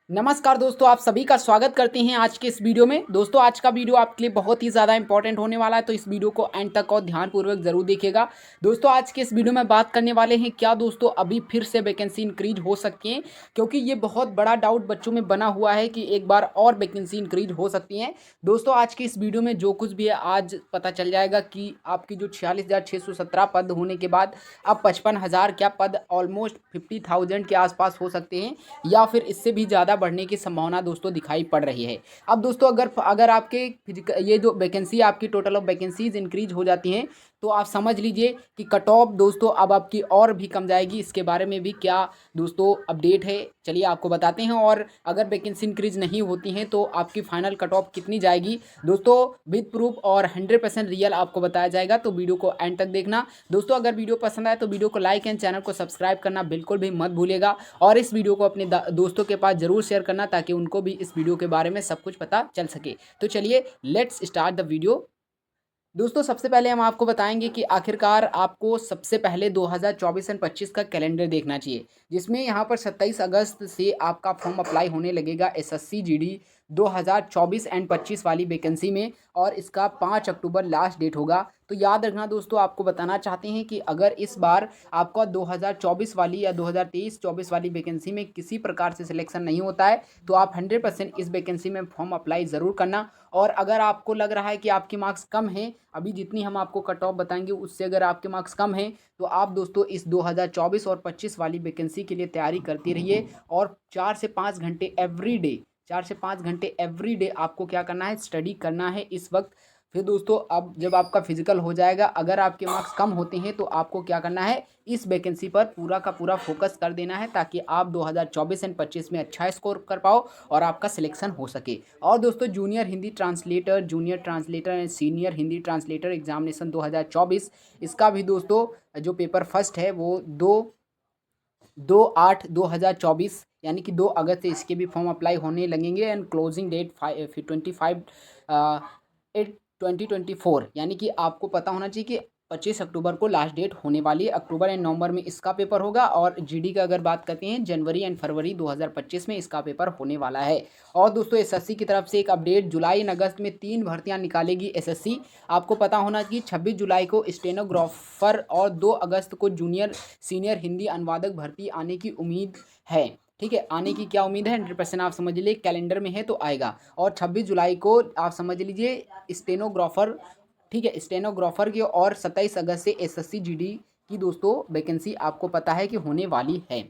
नमस्कार दोस्तों, आप सभी का स्वागत करते हैं आज के इस वीडियो में। दोस्तों आज का वीडियो आपके लिए बहुत ही ज़्यादा इंपॉर्टेंट होने वाला है, तो इस वीडियो को एंड तक और ध्यानपूर्वक ज़रूर देखिएगा। दोस्तों आज के इस वीडियो में बात करने वाले हैं क्या दोस्तों अभी फिर से वैकेंसी इंक्रीज हो सकती है, क्योंकि ये बहुत बड़ा डाउट बच्चों में बना हुआ है कि एक बार और वैकेंसी इंक्रीज हो सकती है। दोस्तों आज के इस वीडियो में जो कुछ भी है आज पता चल जाएगा कि आपकी जो 46,617 पद होने के बाद अब 55,000 क्या पद ऑलमोस्ट 50,000 के आसपास हो सकते हैं, या फिर इससे भी ज़्यादा बढ़ने की संभावना दोस्तों दिखाई पड़ रही है। अब दोस्तों अगर अगर आपके ये जो वैकेंसी आपकी टोटल ऑफ वैकेंसीज इंक्रीज हो जाती हैं, तो आप समझ लीजिए कि कट ऑफ दोस्तों अब आपकी और भी कम जाएगी। इसके बारे में भी क्या दोस्तों अपडेट है, चलिए आपको बताते हैं। और अगर वैकेंसी इंक्रीज नहीं होती हैं तो आपकी फाइनल कट ऑफ कितनी जाएगी दोस्तों विद प्रूफ और 100% रियल आपको बताया जाएगा, तो वीडियो को एंड तक देखना। दोस्तों अगर वीडियो पसंद आए तो वीडियो को लाइक एंड चैनल को सब्सक्राइब करना बिल्कुल भी मत भूलिएगा, और इस वीडियो को अपने दोस्तों के पास जरूर शेयर करना ताकि उनको भी इस वीडियो के बारे में सब कुछ पता चल सके। तो चलिए लेट्स स्टार्ट द वीडियो। दोस्तों सबसे पहले हम आपको बताएंगे कि आखिरकार आपको सबसे पहले 2024 एंड 25 का कैलेंडर देखना चाहिए, जिसमें यहाँ पर 27 अगस्त से आपका फॉर्म अप्लाई होने लगेगा एसएससी जीडी 2024 एंड 25 वाली वैकेंसी में, और इसका 5 अक्टूबर लास्ट डेट होगा। तो याद रखना दोस्तों, आपको बताना चाहते हैं कि अगर इस बार आपका 2024 वाली या 2023-24 वाली वैकेंसी में किसी प्रकार से सिलेक्शन नहीं होता है तो आप 100% इस वैकेंसी में फॉर्म अप्लाई ज़रूर करना। और अगर आपको लग रहा है कि आपके मार्क्स कम हैं, अभी जितनी हम आपको कट ऑफ बताएंगे उससे अगर आपके मार्क्स कम हैं, तो आप दोस्तों इस 2024 और 25 वाली वैकेंसी के लिए तैयारी करते रहिए। और 4 से 5 घंटे एवरी डे 4 से 5 घंटे एवरी डे आपको क्या करना है, स्टडी करना है इस वक्त। फिर दोस्तों अब जब आपका फिजिकल हो जाएगा, अगर आपके मार्क्स कम होते हैं तो आपको क्या करना है, इस वैकेंसी पर पूरा का पूरा फोकस कर देना है ताकि आप 2024 एंड 25 में अच्छा स्कोर कर पाओ और आपका सिलेक्शन हो सके। और दोस्तों junior Hindi translator, junior translator and senior Hindi translator examination 2024, इसका भी दोस्तों जो पेपर फर्स्ट है वो 2/8/2024 यानी कि 2 अगस्त से इसके भी फॉर्म अप्लाई होने लगेंगे, एंड क्लोजिंग डेट 25/8/2024, यानी कि आपको पता होना चाहिए कि 25 अक्टूबर को लास्ट डेट होने वाली है। अक्टूबर एंड नवंबर में इसका पेपर होगा, और जीडी का अगर बात करते हैं जनवरी एंड फरवरी 2025 में इसका पेपर होने वाला है। और दोस्तों एसएससी की तरफ से एक अपडेट, जुलाई एंड अगस्त में 3 भर्तियां निकालेगी एसएससी। आपको पता होना कि 26 जुलाई को स्टेनोग्राफर और 2 अगस्त को जूनियर सीनियर हिंदी अनुवादक भर्ती आने की उम्मीद है। ठीक है, आने की क्या उम्मीद है, 100% आप समझ लीजिए कैलेंडर में है तो आएगा। और 26 जुलाई को आप समझ लीजिए स्टेनोग्राफर, ठीक है, स्टेनोग्राफर की, और 27 अगस्त से एसएससी जीडी की दोस्तों वैकेंसी आपको पता है कि होने वाली है।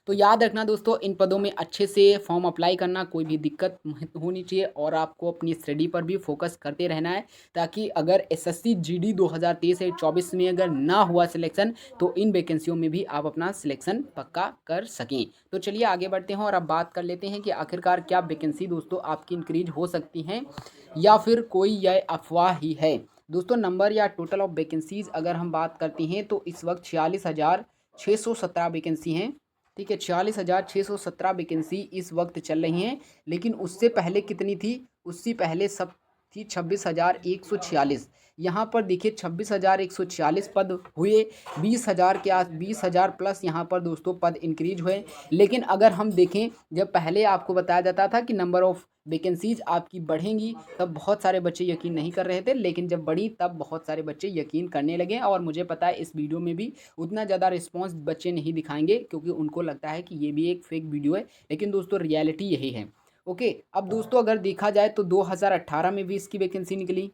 तो याद रखना दोस्तों, इन पदों में अच्छे से फॉर्म अप्लाई करना, कोई भी दिक्कत होनी चाहिए, और आपको अपनी स्टडी पर भी फोकस करते रहना है ताकि अगर एसएससी जीडी 2023 या 24 में अगर ना हुआ सिलेक्शन तो इन वैकेंसियों में भी आप अपना सिलेक्शन पक्का कर सकें। तो चलिए आगे बढ़ते हैं और अब बात कर लेते हैं कि आखिरकार क्या वैकेंसी दोस्तों आपकी इंक्रीज हो सकती हैं या फिर कोई यह अफवाह ही है। दोस्तों नंबर या टोटल ऑफ वैकेंसीज अगर हम बात करते हैं तो इस वक्त 46,617 वैकेंसी हैं। ठीक है, 46,617 वैकेंसी इस वक्त चल रही हैं, लेकिन उससे पहले कितनी थी, उससे पहले सब थी 26,146। यहाँ पर देखिए 26,146 पद हुए, 20,000 प्लस यहाँ पर दोस्तों पद इंक्रीज हुए। लेकिन अगर हम देखें, जब पहले आपको बताया जाता था कि नंबर ऑफ वैकेंसीज आपकी बढ़ेंगी, तब बहुत सारे बच्चे यकीन नहीं कर रहे थे, लेकिन जब बढ़ी तब बहुत सारे बच्चे यकीन करने लगे। और मुझे पता है इस वीडियो में भी उतना ज़्यादा रिस्पॉन्स बच्चे नहीं दिखाएंगे क्योंकि उनको लगता है कि ये भी एक फेक वीडियो है, लेकिन दोस्तों रियलिटी यही है। ओके, अब दोस्तों अगर देखा जाए तो 2018 में भी इसकी वैकेंसी निकली,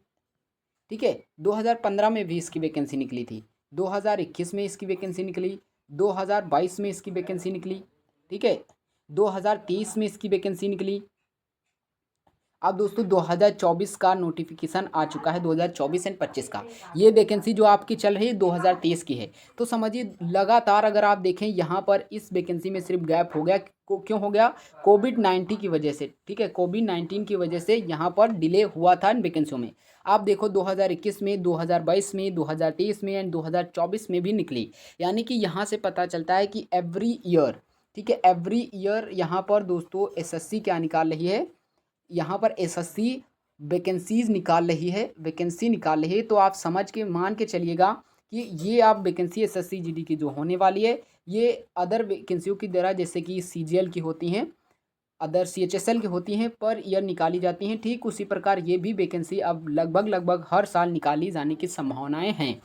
ठीक है, 2015 में भी इसकी वैकेंसी निकली थी, 2021 में इसकी वैकेंसी निकली, 2022 में इसकी वैकेंसी निकली, ठीक है, 2023 में इसकी वैकेंसी निकली। अब दोस्तों 2024 का नोटिफिकेशन आ चुका है, 2024 एंड 25 का। ये वैकेंसी जो आपकी चल रही है 2023 की है। तो समझिए लगातार अगर आप देखें यहाँ पर इस वैकेंसी में सिर्फ गैप हो गया, क्यों हो गया, कोविड-19 की वजह से। ठीक है, कोविड-19 की वजह से यहाँ पर डिले हुआ था इन वैकेंसियों में। आप देखो 2021 में, 2022 में, 2023 में एंड 2024 में भी निकली, यानी कि यहाँ से पता चलता है कि एवरी ईयर, ठीक है, एवरी ईयर यहाँ पर दोस्तों एसएससी क्या निकाल रही है, यहाँ पर एसएससी वैकेंसीज निकाल रही है, वैकेंसी निकाल रही है। तो आप समझ के मान के चलिएगा कि ये आप वैकेंसी एसएससी जीडी की जो होने वाली है, ये अदर वैकेंसियों की तरह जैसे कि सीजीएल की होती हैं, अदर CHSL की होती हैं पर ईयर निकाली जाती हैं। ठीक उसी प्रकार ये भी वैकेंसी अब लगभग हर साल निकाली जाने की संभावनाएं हैं।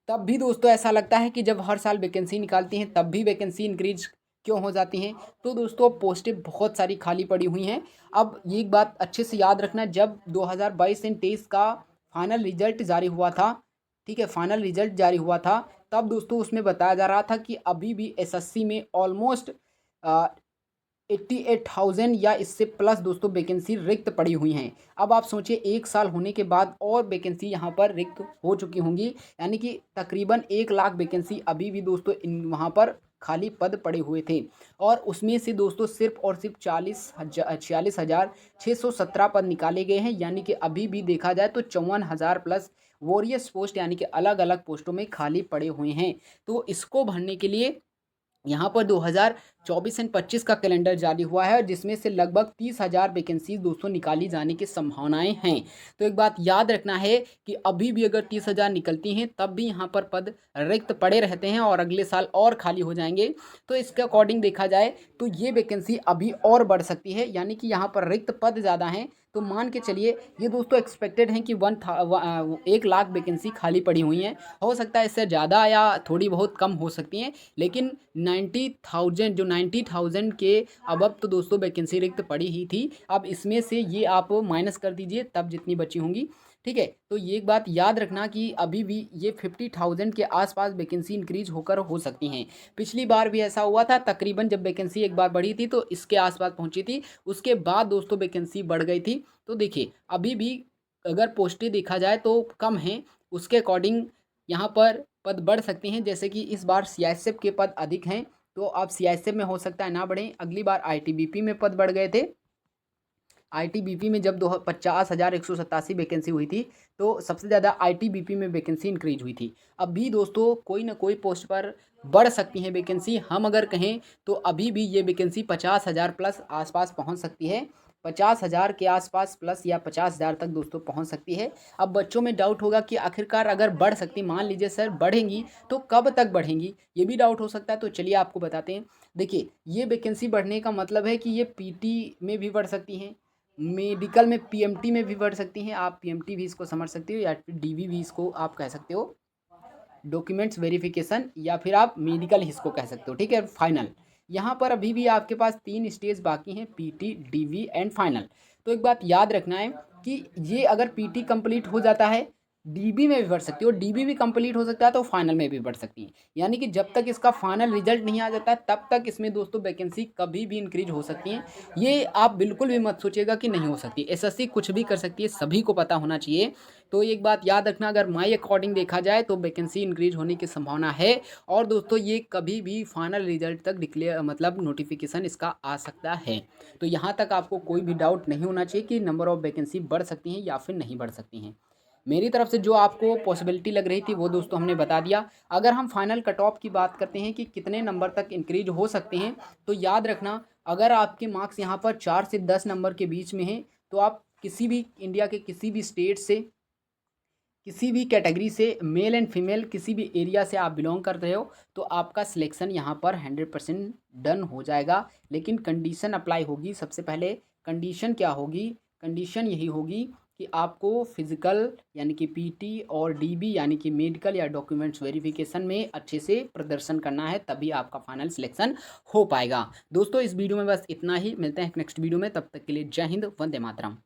तब भी दोस्तों ऐसा लगता है कि जब हर साल वैकेंसी निकालती हैं तब भी वैकेंसी इंक्रीज क्यों हो जाती हैं? तो दोस्तों पोस्टें बहुत सारी खाली पड़ी हुई हैं। अब ये एक बात अच्छे से याद रखना, जब 2022 एंड 23 का फाइनल रिजल्ट जारी हुआ था, ठीक है, फाइनल रिजल्ट जारी हुआ था, तब दोस्तों उसमें बताया जा रहा था कि अभी भी एसएससी में ऑलमोस्ट 88,000 या इससे प्लस दोस्तों वैकेंसी रिक्त पड़ी हुई हैं। अब आप सोचिए 1 साल होने के बाद और वैकेंसी यहाँ पर रिक्त हो चुकी होंगी, यानी कि तकरीबन 1 लाख वैकेंसी अभी भी दोस्तों इन वहाँ पर खाली पद पड़े हुए थे। और उसमें से दोस्तों सिर्फ और सिर्फ 46,617 पद निकाले गए हैं, यानी कि अभी भी देखा जाए तो 54,000 प्लस वॉरियर्स पोस्ट यानी कि अलग अलग पोस्टों में खाली पड़े हुए हैं। तो इसको भरने के लिए यहाँ पर 2024 एंड 25 का कैलेंडर जारी हुआ है, जिसमें से लगभग 30,000 वैकेंसी दोस्तों निकाली जाने की संभावनाएं हैं। तो एक बात याद रखना है कि अभी भी अगर 30,000 निकलती हैं तब भी यहाँ पर पद रिक्त पड़े रहते हैं और अगले साल और खाली हो जाएंगे। तो इसके अकॉर्डिंग देखा जाए तो ये वैकेंसी अभी और बढ़ सकती है, यानी कि यहाँ पर रिक्त पद ज़्यादा हैं। तो मान के चलिए ये दोस्तों एक्सपेक्टेड हैं कि 1 लाख वैकेंसी खाली पड़ी हुई हैं। हो सकता है इससे ज़्यादा या थोड़ी बहुत कम हो सकती हैं, लेकिन 90,000 के अब तो दोस्तों वैकेंसी रिक्त पड़ी ही थी। अब इसमें से ये आप माइनस कर दीजिए तब जितनी बची होंगी, ठीक है। तो ये एक बात याद रखना कि अभी भी ये 50,000 के आसपास वैकेंसी इंक्रीज होकर हो सकती हैं। पिछली बार भी ऐसा हुआ था, तकरीबन जब वैकेंसी एक बार बढ़ी थी तो इसके आसपास पहुंची थी, उसके बाद दोस्तों वैकेंसी बढ़ गई थी। तो देखिए अभी भी अगर पोस्टें देखा जाए तो कम हैं, उसके अकॉर्डिंग यहाँ पर पद बढ़ सकते हैं। जैसे कि इस बार CISF के पद अधिक हैं, तो अब CISF में हो सकता है ना बढ़ें। अगली बार ITBP में पद बढ़ गए थे। ITBP में जब 50,187 वैकेंसी हुई थी तो सबसे ज़्यादा ITBP में वैकेंसी इंक्रीज हुई थी। अभी दोस्तों कोई ना कोई पोस्ट पर बढ़ सकती है वैकेंसी। हम अगर कहें तो अभी भी ये वैकेंसी 50,000 प्लस आसपास पहुंच सकती है। 50,000 के आसपास प्लस या 50,000 तक दोस्तों पहुंच सकती है। अब बच्चों में डाउट होगा कि आखिरकार अगर बढ़ सकती, मान लीजिए सर बढ़ेंगी तो कब तक बढ़ेंगी, ये भी डाउट हो सकता है। तो चलिए आपको बताते हैं। देखिए ये वैकेंसी बढ़ने का मतलब है कि ये PT में भी बढ़ सकती हैं, मेडिकल में PMT में भी बढ़ सकती हैं। आप PMT भी इसको समझ सकते हो या फिर DV भी इसको आप कह सकते हो, डॉक्यूमेंट्स वेरिफिकेशन, या फिर आप मेडिकल इसको कह सकते हो, ठीक है, फाइनल। यहाँ पर अभी भी आपके पास 3 स्टेज बाकी हैं, PT, DV एंड फाइनल। तो एक बात याद रखना है कि ये अगर PT कंप्लीट हो जाता है, DB में भी बढ़ सकती है, और DB भी कंप्लीट हो सकता है तो फाइनल में भी बढ़ सकती है। यानी कि जब तक इसका फाइनल रिजल्ट नहीं आ जाता तब तक इसमें दोस्तों वैकेंसी कभी भी इंक्रीज हो सकती है। ये आप बिल्कुल भी मत सोचिएगा कि नहीं हो सकती। SSC कुछ भी कर सकती है, सभी को पता होना चाहिए। तो एक बात याद रखना, अगर माई अकॉर्डिंग देखा जाए तो वैकेंसी इंक्रीज होने की संभावना है। और दोस्तों ये कभी भी फाइनल रिजल्ट तक डिक्लेयर मतलब नोटिफिकेशन इसका आ सकता है। तो यहाँ तक आपको कोई भी डाउट नहीं होना चाहिए कि नंबर ऑफ वैकेंसी बढ़ सकती हैं या फिर नहीं बढ़ सकती हैं। मेरी तरफ से जो आपको पॉसिबिलिटी लग रही थी वो दोस्तों हमने बता दिया। अगर हम फाइनल कट ऑफ की बात करते हैं कि कितने नंबर तक इंक्रीज हो सकते हैं, तो याद रखना अगर आपके मार्क्स यहाँ पर 4 से 10 नंबर के बीच में हैं तो आप किसी भी इंडिया के किसी भी स्टेट से, किसी भी कैटेगरी से, मेल एंड फीमेल किसी भी एरिया से आप बिलोंग कर रहे हो तो आपका सिलेक्शन यहाँ पर 100% डन हो जाएगा। लेकिन कंडीशन अप्लाई होगी। सबसे पहले कंडीशन क्या होगी? कंडीशन यही होगी कि आपको फिजिकल यानी कि PT और DB यानी कि मेडिकल या डॉक्यूमेंट्स वेरिफिकेशन में अच्छे से प्रदर्शन करना है, तभी आपका फाइनल सिलेक्शन हो पाएगा। दोस्तों इस वीडियो में बस इतना ही। मिलते हैं नेक्स्ट वीडियो में, तब तक के लिए जय हिंद, वंदे मातरम।